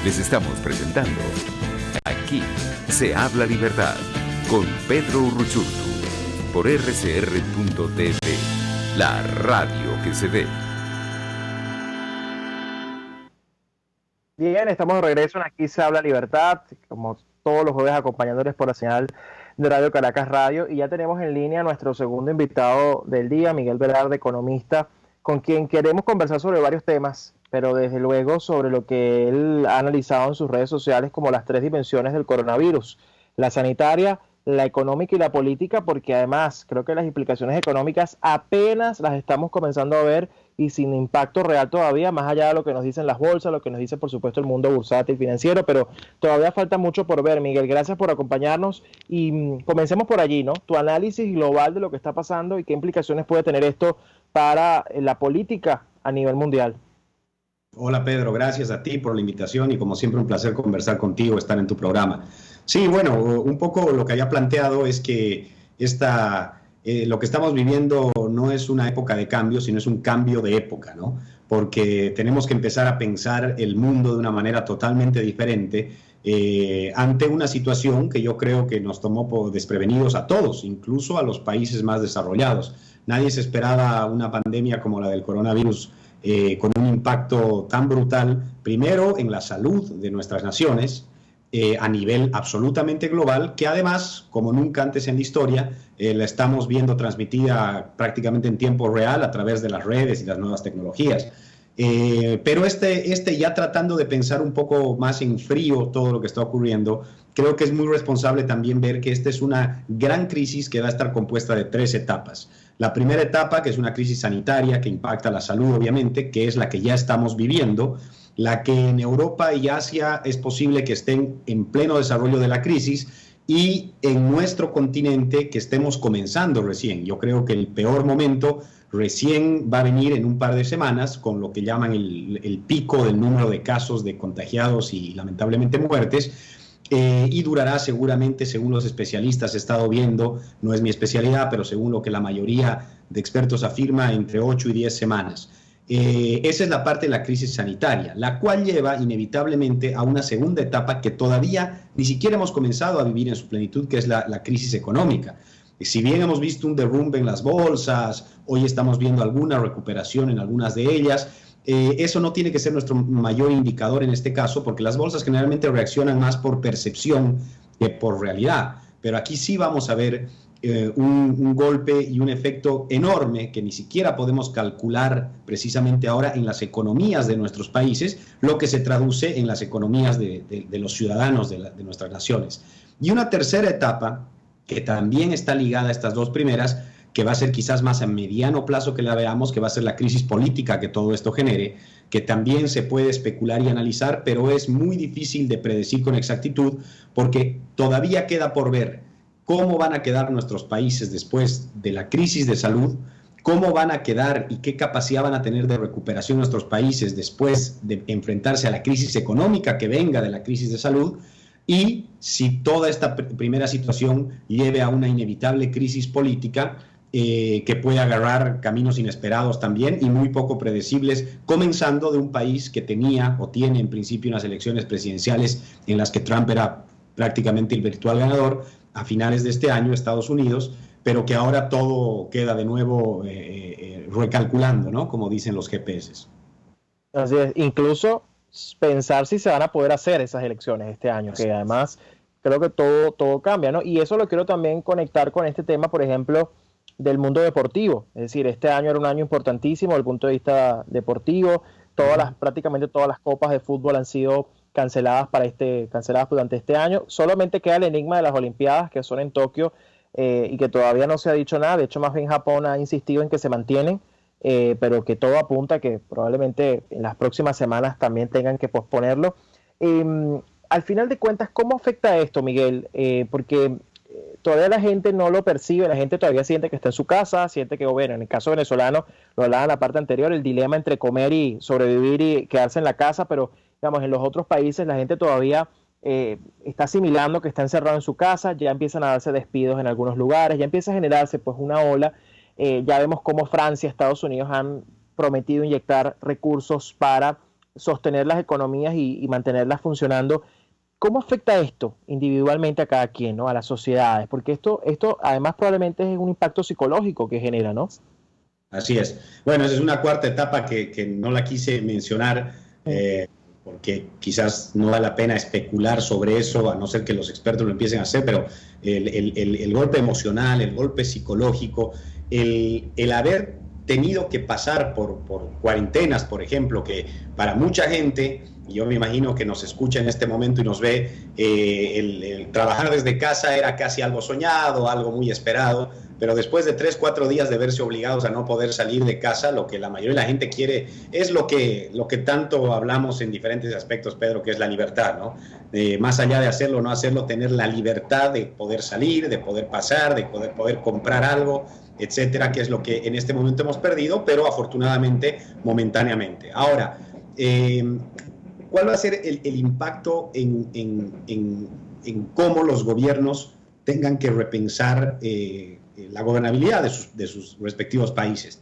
Les estamos presentando Aquí se habla libertad con Pedro Urruchurtu por rcr.tv, la radio que se ve. Bien, estamos de regreso en Aquí se habla libertad, como todos los jueves acompañándoles por la señal de Radio Caracas Radio, y ya tenemos en línea a nuestro segundo invitado del día, Miguel Velarde, economista, con quien queremos conversar sobre varios temas, pero desde luego sobre lo que él ha analizado en sus redes sociales como las tres dimensiones del coronavirus: la sanitaria, la económica y la política, porque además creo que las implicaciones económicas apenas las estamos comenzando a ver y sin impacto real todavía, más allá de lo que nos dicen las bolsas, lo que nos dice por supuesto el mundo bursátil financiero, pero todavía falta mucho por ver. Miguel, gracias por acompañarnos y comencemos por allí, ¿no? Tu análisis global de lo que está pasando y qué implicaciones puede tener esto para la política a nivel mundial. Hola Pedro, gracias a ti por la invitación y como siempre un placer conversar contigo, estar en tu programa. Sí, bueno, un poco lo que había planteado es que lo que estamos viviendo no es una época de cambio, sino es un cambio de época, ¿no? Porque tenemos que empezar a pensar el mundo de una manera totalmente diferente ante una situación que yo creo que nos tomó desprevenidos a todos, incluso a los países más desarrollados. Nadie se esperaba una pandemia como la del coronavirus con un impacto tan brutal, primero en la salud de nuestras naciones, a nivel absolutamente global, que además, como nunca antes en la historia, la estamos viendo transmitida prácticamente en tiempo real a través de las redes y las nuevas tecnologías. Pero ya tratando de pensar un poco más en frío todo lo que está ocurriendo, creo que es muy responsable también ver que esta es una gran crisis que va a estar compuesta de tres etapas. La primera etapa, que es una crisis sanitaria que impacta la salud, obviamente, que es la que ya estamos viviendo, la que en Europa y Asia es posible que estén en pleno desarrollo de la crisis, y en nuestro continente que estemos comenzando recién. Yo creo que el peor momento recién va a venir en un par de semanas, con lo que llaman el pico del número de casos de contagiados y lamentablemente muertes, y durará seguramente, según los especialistas he estado viendo, no es mi especialidad, pero según lo que la mayoría de expertos afirma, entre 8 y 10 semanas. Esa es la parte de la crisis sanitaria, la cual lleva inevitablemente a una segunda etapa que todavía ni siquiera hemos comenzado a vivir en su plenitud, que es la crisis económica. Si bien hemos visto un derrumbe en las bolsas, hoy estamos viendo alguna recuperación en algunas de ellas, eso no tiene que ser nuestro mayor indicador en este caso, porque las bolsas generalmente reaccionan más por percepción que por realidad. Pero aquí sí vamos a ver un golpe y un efecto enorme que ni siquiera podemos calcular precisamente ahora en las economías de nuestros países, lo que se traduce en las economías de los ciudadanos de nuestras naciones. Y una tercera etapa, que también está ligada a estas dos primeras, que va a ser quizás más a mediano plazo que la veamos, que va a ser la crisis política que todo esto genere, que también se puede especular y analizar, pero es muy difícil de predecir con exactitud, porque todavía queda por ver cómo van a quedar nuestros países después de la crisis de salud, cómo van a quedar y qué capacidad van a tener de recuperación nuestros países después de enfrentarse a la crisis económica que venga de la crisis de salud, y si toda esta primera situación lleve a una inevitable crisis política que puede agarrar caminos inesperados también y muy poco predecibles, comenzando de un país que tenía o tiene en principio unas elecciones presidenciales en las que Trump era prácticamente el virtual ganador a finales de este año, Estados Unidos, pero que ahora todo queda de nuevo recalculando, ¿no? Como dicen los GPS. Así es, incluso pensar si se van a poder hacer esas elecciones este año, que además creo que todo cambia, ¿no? Y eso lo quiero también conectar con este tema, por ejemplo, del mundo deportivo. Es decir, este año era un año importantísimo desde el punto de vista deportivo. Prácticamente todas las copas de fútbol han sido canceladas durante este año. Solamente queda el enigma de las Olimpiadas, que son en Tokio, y que todavía no se ha dicho nada. De hecho, más bien Japón ha insistido en que se mantienen, pero que todo apunta a que probablemente en las próximas semanas también tengan que posponerlo. Al final de cuentas, ¿cómo afecta esto, Miguel? Porque todavía la gente no lo percibe, la gente todavía siente que está en su casa, siente que, bueno, en el caso venezolano, lo hablaba en la parte anterior, el dilema entre comer y sobrevivir y quedarse en la casa, pero digamos, en los otros países la gente todavía está asimilando que está encerrado en su casa, ya empiezan a darse despidos en algunos lugares, ya empieza a generarse pues una ola. Ya vemos cómo Francia, Estados Unidos han prometido inyectar recursos para sostener las economías y mantenerlas funcionando. ¿Cómo afecta esto individualmente a cada quien, ¿no? A las sociedades? Porque esto además probablemente es un impacto psicológico que genera, ¿no? Así es. Bueno, esa es una cuarta etapa que no la quise mencionar porque quizás no vale la pena especular sobre eso, a no ser que los expertos lo empiecen a hacer, pero el golpe emocional, el golpe psicológico, el haber tenido que pasar por cuarentenas, por ejemplo, que para mucha gente, yo me imagino que nos escucha en este momento y nos ve, el trabajar desde casa era casi algo soñado, algo muy esperado, pero después de 3-4 días de verse obligados a no poder salir de casa, lo que la mayoría de la gente quiere es lo que tanto hablamos en diferentes aspectos, Pedro, que es la libertad, ¿no? Más allá de hacerlo o no hacerlo, tener la libertad de poder salir, de poder pasar, de poder comprar algo, etcétera, que es lo que en este momento hemos perdido, pero afortunadamente momentáneamente. Ahora, ¿cuál va a ser el impacto en cómo los gobiernos tengan que repensar la gobernabilidad de sus respectivos países?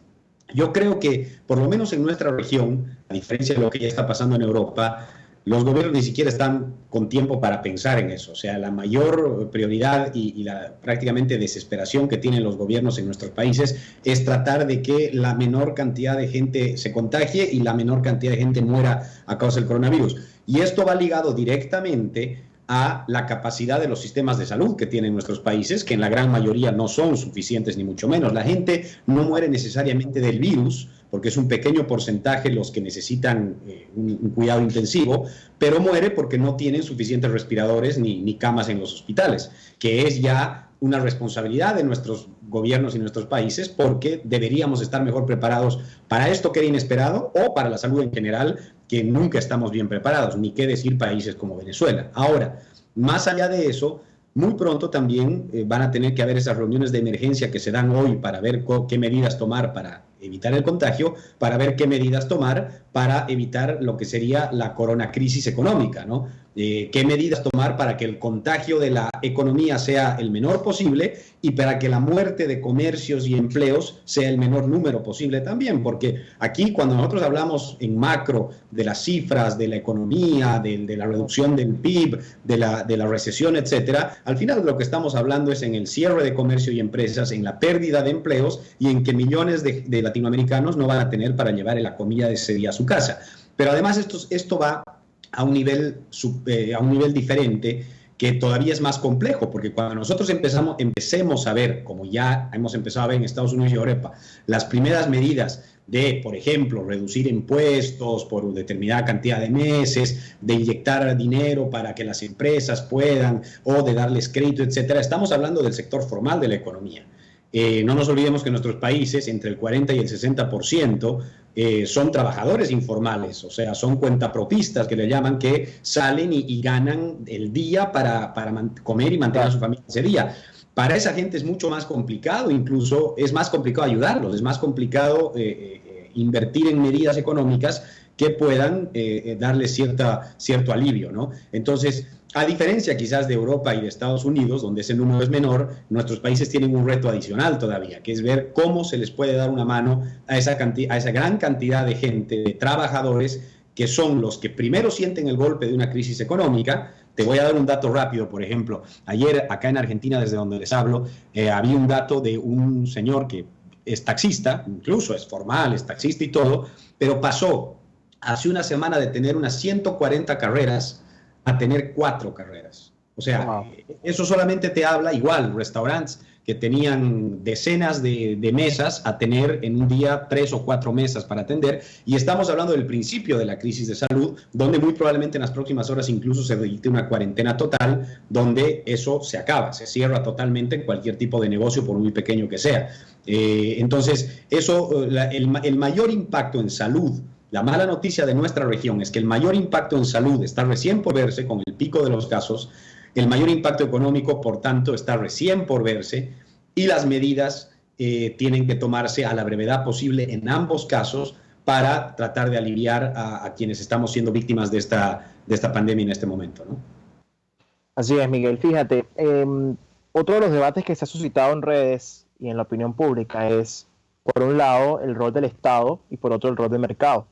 Yo creo que, por lo menos en nuestra región, a diferencia de lo que ya está pasando en Europa, los gobiernos ni siquiera están con tiempo para pensar en eso. O sea, la mayor prioridad y la prácticamente desesperación que tienen los gobiernos en nuestros países es tratar de que la menor cantidad de gente se contagie y la menor cantidad de gente muera a causa del coronavirus. Y esto va ligado directamente a la capacidad de los sistemas de salud que tienen nuestros países, que en la gran mayoría no son suficientes ni mucho menos. La gente no muere necesariamente del virus, porque es un pequeño porcentaje los que necesitan un cuidado intensivo, pero muere porque no tienen suficientes respiradores ni camas en los hospitales, que es ya una responsabilidad de nuestros gobiernos y nuestros países, porque deberíamos estar mejor preparados para esto que era inesperado o para la salud en general, que nunca estamos bien preparados, ni qué decir países como Venezuela. Ahora, más allá de eso, muy pronto también van a tener que haber esas reuniones de emergencia que se dan hoy para ver qué medidas tomar para evitar el contagio, para ver qué medidas tomar para evitar lo que sería la coronacrisis económica, ¿no? Qué medidas tomar para que el contagio de la economía sea el menor posible y para que la muerte de comercios y empleos sea el menor número posible también, porque aquí cuando nosotros hablamos en macro de las cifras, de la economía, de la reducción del PIB, de la recesión, etcétera, al final lo que estamos hablando es en el cierre de comercio y empresas, en la pérdida de empleos y en que millones de latinoamericanos no van a tener para llevar la comida de ese día a su casa. Pero además esto va a un nivel diferente, que todavía es más complejo, porque cuando nosotros empecemos a ver, como ya hemos empezado a ver en Estados Unidos y Europa, las primeras medidas de, por ejemplo, reducir impuestos por determinada cantidad de meses, de inyectar dinero para que las empresas puedan, o de darles crédito, etcétera, estamos hablando del sector formal de la economía. No nos olvidemos que en nuestros países entre el 40 y el 60% son trabajadores informales, o sea, son cuentapropistas que le llaman, que salen y ganan el día para comer y mantener a su familia ese día. Para esa gente es mucho más complicado, incluso es más complicado ayudarlos, es más complicado invertir en medidas económicas que puedan darles cierto alivio, ¿no? Entonces, a diferencia quizás de Europa y de Estados Unidos, donde ese número es menor, nuestros países tienen un reto adicional todavía, que es ver cómo se les puede dar una mano a esa gran cantidad de gente, de trabajadores, que son los que primero sienten el golpe de una crisis económica. Te voy a dar un dato rápido, por ejemplo. Ayer, acá en Argentina, desde donde les hablo, había un dato de un señor que es taxista, incluso es formal, es taxista y todo, pero pasó hace una semana de tener unas 140 carreras a tener 4 carreras. O sea, wow. Eso solamente te habla, igual, restaurantes que tenían decenas de mesas a tener en un día 3 o 4 mesas para atender, y estamos hablando del principio de la crisis de salud, donde muy probablemente en las próximas horas incluso se dicte una cuarentena total, donde eso se acaba, se cierra totalmente en cualquier tipo de negocio, por muy pequeño que sea. Entonces, eso, el mayor impacto en salud, la mala noticia de nuestra región es que el mayor impacto en salud está recién por verse con el pico de los casos, el mayor impacto económico, por tanto, está recién por verse, y las medidas tienen que tomarse a la brevedad posible en ambos casos para tratar de aliviar a quienes estamos siendo víctimas de esta pandemia en este momento, ¿no? Así es, Miguel. Fíjate, otro de los debates que se ha suscitado en redes y en la opinión pública es, por un lado, el rol del Estado y por otro, el rol del mercado.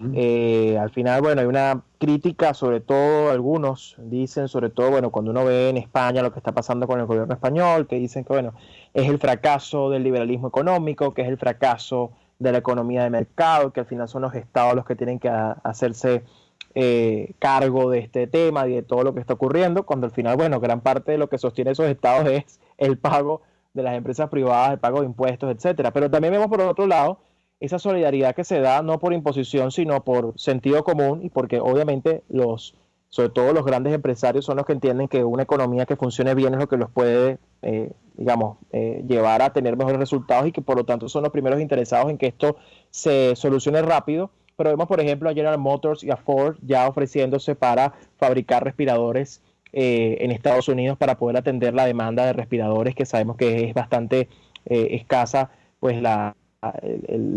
Al final, bueno, hay una crítica, sobre todo algunos dicen, sobre todo, bueno, cuando uno ve en España lo que está pasando con el gobierno español, que dicen que, bueno, es el fracaso del liberalismo económico, que es el fracaso de la economía de mercado, que al final son los estados los que tienen que hacerse cargo de este tema y de todo lo que está ocurriendo, cuando al final, bueno, gran parte de lo que sostiene esos estados es el pago de las empresas privadas, el pago de impuestos, etcétera. Pero también vemos por otro lado esa solidaridad que se da no por imposición, sino por sentido común, y porque obviamente sobre todo los grandes empresarios son los que entienden que una economía que funcione bien es lo que los puede, llevar a tener mejores resultados, y que por lo tanto son los primeros interesados en que esto se solucione rápido. Pero vemos, por ejemplo, a General Motors y a Ford ya ofreciéndose para fabricar respiradores en Estados Unidos para poder atender la demanda de respiradores, que sabemos que es bastante escasa, pues la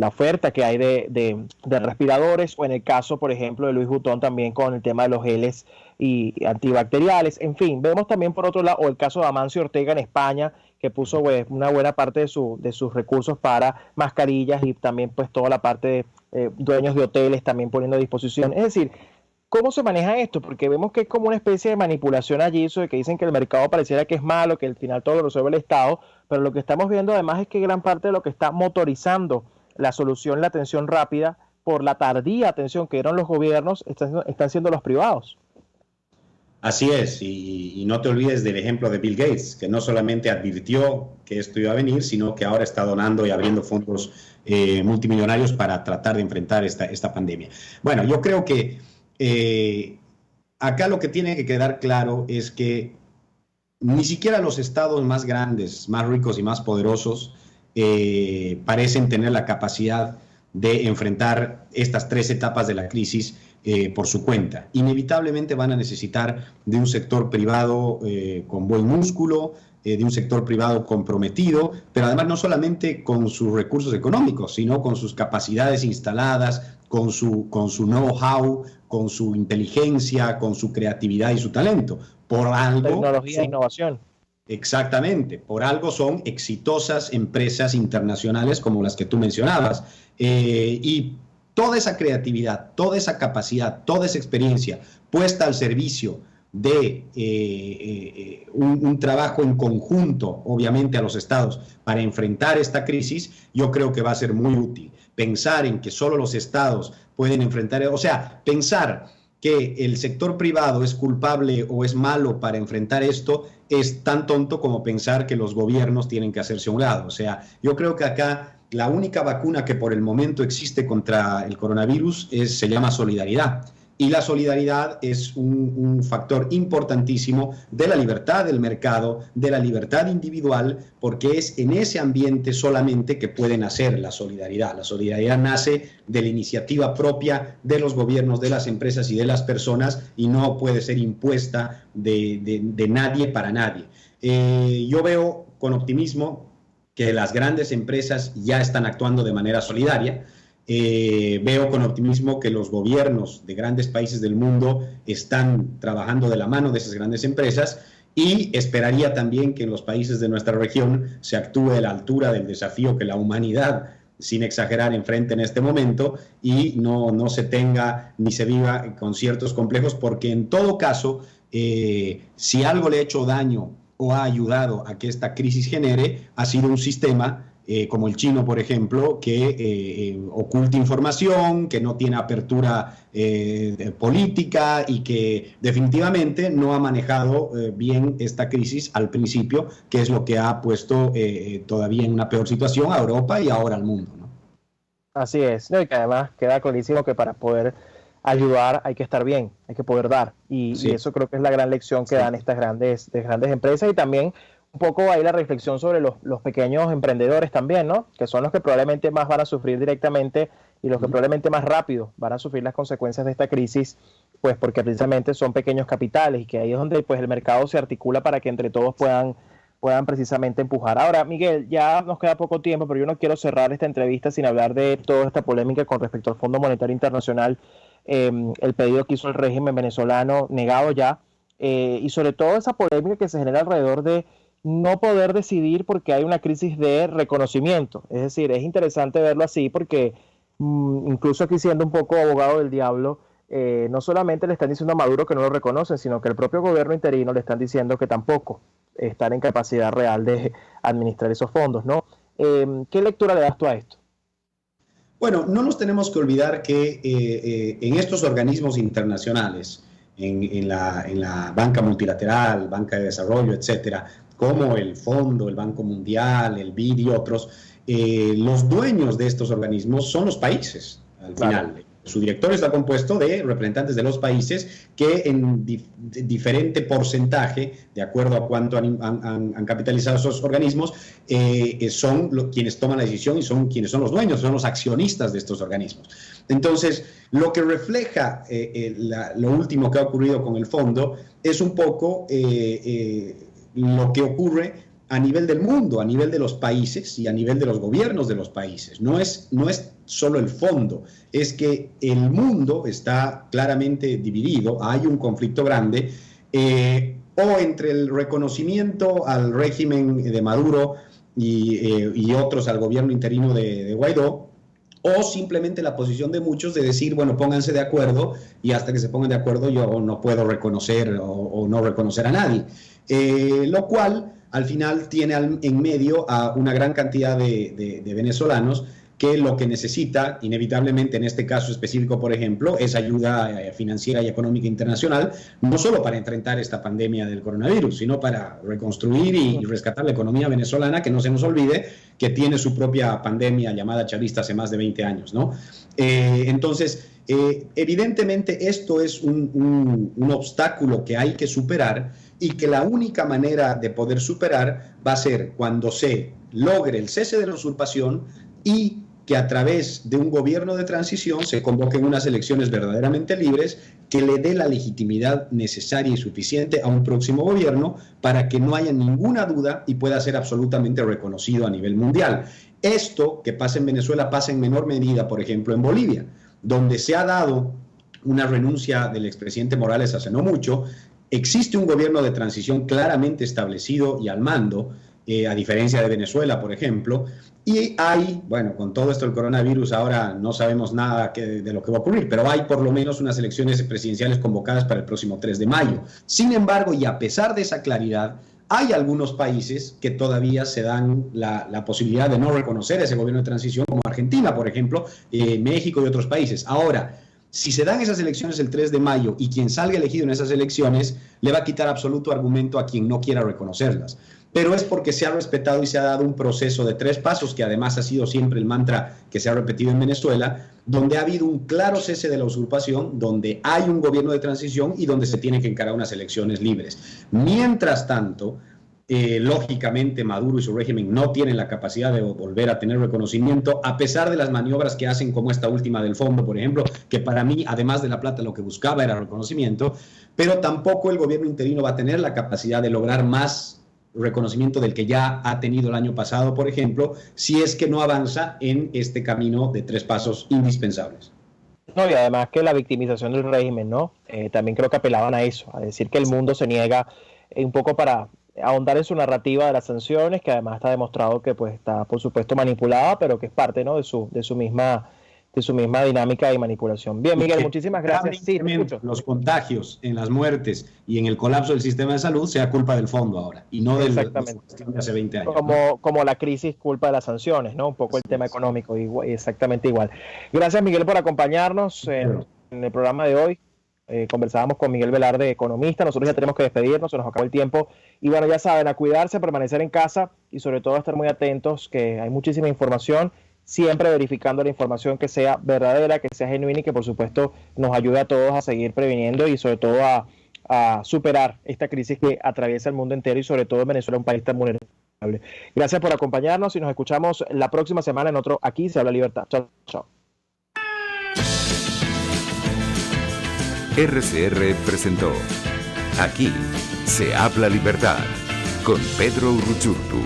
oferta que hay de respiradores, o en el caso, por ejemplo, de Louis Vuitton también con el tema de los geles y antibacteriales. En fin, vemos también por otro lado, o el caso de Amancio Ortega en España, que puso pues una buena parte de sus recursos para mascarillas, y también pues toda la parte de dueños de hoteles también poniendo a disposición. Es decir, ¿cómo se maneja esto? Porque vemos que es como una especie de manipulación allí, eso de que dicen que el mercado pareciera que es malo, que al final todo lo resuelve el Estado, pero lo que estamos viendo además es que gran parte de lo que está motorizando la solución, la atención rápida, por la tardía atención que dieron los gobiernos, están siendo los privados. Así es, y no te olvides del ejemplo de Bill Gates, que no solamente advirtió que esto iba a venir, sino que ahora está donando y abriendo fondos multimillonarios para tratar de enfrentar esta pandemia. Bueno, yo creo que acá lo que tiene que quedar claro es que ni siquiera los estados más grandes, más ricos y más poderosos parecen tener la capacidad de enfrentar estas 3 etapas de la crisis por su cuenta. Inevitablemente van a necesitar de un sector privado con buen músculo, de un sector privado comprometido, pero además no solamente con sus recursos económicos, sino con sus capacidades instaladas, con su know-how, con su inteligencia, con su creatividad y su talento. Por algo, tecnología e innovación. Exactamente, por algo son exitosas empresas internacionales como las que tú mencionabas. Y toda esa creatividad, toda esa capacidad, toda esa experiencia puesta al servicio de un trabajo en conjunto, obviamente, a los estados para enfrentar esta crisis, yo creo que va a ser muy útil. Pensar en que solo los estados pueden enfrentar, o sea, pensar que el sector privado es culpable o es malo para enfrentar esto, es tan tonto como pensar que los gobiernos tienen que hacerse a un lado. O sea, yo creo que acá la única vacuna que por el momento existe contra el coronavirus se llama solidaridad. Y la solidaridad es un factor importantísimo de la libertad del mercado, de la libertad individual, porque es en ese ambiente solamente que pueden hacer la solidaridad. La solidaridad nace de la iniciativa propia de los gobiernos, de las empresas y de las personas, y no puede ser impuesta de nadie para nadie. Yo veo con optimismo que las grandes empresas ya están actuando de manera solidaria. Veo con optimismo que los gobiernos de grandes países del mundo están trabajando de la mano de esas grandes empresas, y esperaría también que en los países de nuestra región se actúe a la altura del desafío que la humanidad, sin exagerar, enfrenta en este momento, y no se tenga ni se viva con ciertos complejos, porque en todo caso, si algo le ha hecho daño o ha ayudado a que esta crisis genere, ha sido un sistema como el chino, por ejemplo, que oculta información, que no tiene apertura política, y que definitivamente no ha manejado bien esta crisis al principio, que es lo que ha puesto todavía en una peor situación a Europa y ahora al mundo, ¿no? Así es, ¿no? Y que además queda clarísimo que para poder ayudar hay que estar bien, hay que poder dar, y eso creo que es la gran lección que dan estas grandes empresas. Y también un poco ahí la reflexión sobre los pequeños emprendedores también, ¿no? Que son los que probablemente más van a sufrir directamente, y los que probablemente más rápido van a sufrir las consecuencias de esta crisis, pues porque precisamente son pequeños capitales, y que ahí es donde pues el mercado se articula para que entre todos puedan precisamente empujar. Ahora, Miguel, ya nos queda poco tiempo, pero yo no quiero cerrar esta entrevista sin hablar de toda esta polémica con respecto al Fondo Monetario Internacional, el pedido que hizo el régimen venezolano negado ya, y sobre todo esa polémica que se genera alrededor de no poder decidir porque hay una crisis de reconocimiento. Es decir, es interesante verlo así porque incluso aquí siendo un poco abogado del diablo, no solamente le están diciendo a Maduro que no lo reconocen, sino que el propio gobierno interino le están diciendo que tampoco están en capacidad real de administrar esos fondos, ¿no? ¿Qué lectura le das tú a esto? Bueno, no nos tenemos que olvidar que en estos organismos internacionales, en la banca multilateral, banca de desarrollo, etcétera, como el Fondo, el Banco Mundial, el BID y otros, los dueños de estos organismos son los países, al final. Claro. Su directorio está compuesto de representantes de los países que en diferente porcentaje, de acuerdo a cuánto han capitalizado esos organismos, son quienes toman la decisión y son quienes son los dueños, son los accionistas de estos organismos. Entonces, lo que refleja lo último que ha ocurrido con el fondo es un poco lo que ocurre a nivel del mundo, a nivel de los países y a nivel de los gobiernos de los países. No es solo el fondo, es que el mundo está claramente dividido, hay un conflicto grande, o entre el reconocimiento al régimen de Maduro y otros al gobierno interino de Guaidó, o simplemente la posición de muchos de decir, bueno, pónganse de acuerdo y hasta que se pongan de acuerdo yo no puedo reconocer o no reconocer a nadie. Lo cual al final tiene en medio a una gran cantidad de venezolanos que lo que necesita, inevitablemente en este caso específico, por ejemplo, es ayuda financiera y económica internacional, no solo para enfrentar esta pandemia del coronavirus, sino para reconstruir y rescatar la economía venezolana, que no se nos olvide que tiene su propia pandemia llamada chavista hace más de 20 años, ¿no? Entonces, evidentemente esto es un obstáculo que hay que superar y que la única manera de poder superar va a ser cuando se logre el cese de la usurpación y que a través de un gobierno de transición se convoquen unas elecciones verdaderamente libres que le dé la legitimidad necesaria y suficiente a un próximo gobierno para que no haya ninguna duda y pueda ser absolutamente reconocido a nivel mundial. Esto que pasa en Venezuela pasa en menor medida, por ejemplo, en Bolivia, donde se ha dado una renuncia del expresidente Morales hace no mucho. Existe un gobierno de transición claramente establecido y al mando, a diferencia de Venezuela, por ejemplo, y hay, bueno, con todo esto del coronavirus ahora no sabemos nada de lo que va a ocurrir, pero hay por lo menos unas elecciones presidenciales convocadas para el próximo 3 de mayo. Sin embargo, y a pesar de esa claridad, hay algunos países que todavía se dan la posibilidad de no reconocer ese gobierno de transición, como Argentina, por ejemplo, México y otros países. Ahora, si se dan esas elecciones el 3 de mayo y quien salga elegido en esas elecciones le va a quitar absoluto argumento a quien no quiera reconocerlas. Pero es porque se ha respetado y se ha dado un proceso de 3 pasos, que además ha sido siempre el mantra que se ha repetido en Venezuela, donde ha habido un claro cese de la usurpación, donde hay un gobierno de transición y donde se tienen que encarar unas elecciones libres. Mientras tanto, lógicamente Maduro y su régimen no tienen la capacidad de volver a tener reconocimiento, a pesar de las maniobras que hacen, como esta última del fondo, por ejemplo, que para mí, además de la plata, lo que buscaba era reconocimiento, pero tampoco el gobierno interino va a tener la capacidad de lograr más reconocimiento del que ya ha tenido el año pasado, por ejemplo, si es que no avanza en este camino de 3 pasos indispensables. No, y además que la victimización del régimen, ¿no? También creo que apelaban a eso, a decir que el mundo se niega un poco para ahondar en su narrativa de las sanciones, que además está demostrado que pues está por supuesto manipulada, pero que es parte, ¿no?, de su misma dinámica y manipulación. Bien, Miguel, muchísimas gracias. Sí, los contagios en las muertes y en el colapso del sistema de salud sea culpa del fondo ahora y no del de hace 20 años. Como la crisis culpa de las sanciones, ¿no? Un poco el tema económico, exactamente igual. Gracias, Miguel, por acompañarnos en el programa de hoy. Conversábamos con Miguel Velarde, economista. Nosotros ya tenemos que despedirnos, se nos acabó el tiempo. Y bueno, ya saben, a cuidarse, a permanecer en casa y sobre todo a estar muy atentos, que hay muchísima información, siempre verificando la información que sea verdadera, que sea genuina y que por supuesto nos ayude a todos a seguir previniendo y sobre todo a superar esta crisis que atraviesa el mundo entero y sobre todo en Venezuela, un país tan vulnerable. Gracias por acompañarnos y nos escuchamos la próxima semana en otro Aquí se habla libertad. Chao, chao. RCR presentó Aquí se habla libertad con Pedro Urruchurtu.